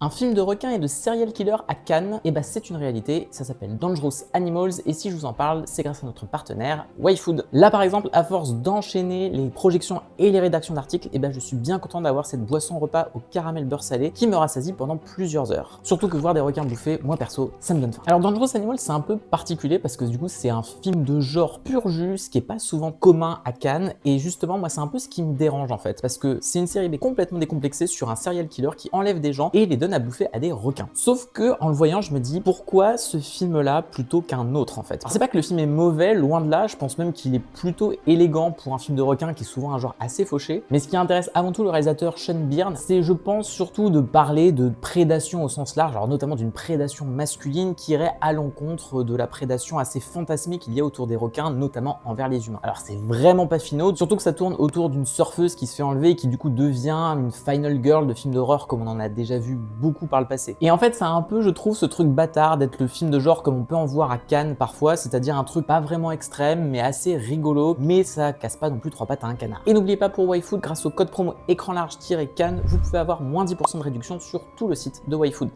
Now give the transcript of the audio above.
Un film de requin et de serial killer à Cannes, et bah c'est une réalité, ça s'appelle Dangerous Animals et si je vous en parle, c'est grâce à notre partenaire YFood. Là par exemple, à force d'enchaîner les projections et les rédactions d'articles, et bah je suis bien content d'avoir cette boisson repas au caramel beurre salé qui me rassasie pendant plusieurs heures. Surtout que voir des requins bouffer, moi perso, ça me donne faim. Alors Dangerous Animals c'est un peu particulier parce que du coup c'est un film de genre pur jus, ce qui est pas souvent commun à Cannes et justement moi c'est un peu ce qui me dérange en fait parce que c'est une série B complètement décomplexée sur un serial killer qui enlève des gens et les donne à bouffer à des requins. Sauf que en le voyant, je me dis pourquoi ce film-là plutôt qu'un autre en fait. Alors c'est pas que le film est mauvais, loin de là, je pense même qu'il est plutôt élégant pour un film de requin qui est souvent un genre assez fauché. Mais ce qui intéresse avant tout le réalisateur Sean Byrne, c'est je pense surtout de parler de prédation au sens large, alors notamment d'une prédation masculine qui irait à l'encontre de la prédation assez fantasmée qu'il y a autour des requins, notamment envers les humains. Alors c'est vraiment pas finaude, surtout que ça tourne autour d'une surfeuse qui se fait enlever et qui du coup devient une final girl de film d'horreur comme on en a déjà vu beaucoup par le passé. Et en fait, ça a un peu, je trouve, ce truc bâtard d'être le film de genre comme on peut en voir à Cannes parfois, c'est-à-dire un truc pas vraiment extrême, mais assez rigolo, mais ça casse pas non plus trois pattes à un canard. Et n'oubliez pas pour YFood, grâce au code promo écran large-cannes, vous pouvez avoir moins 10% de réduction sur tout le site de YFood.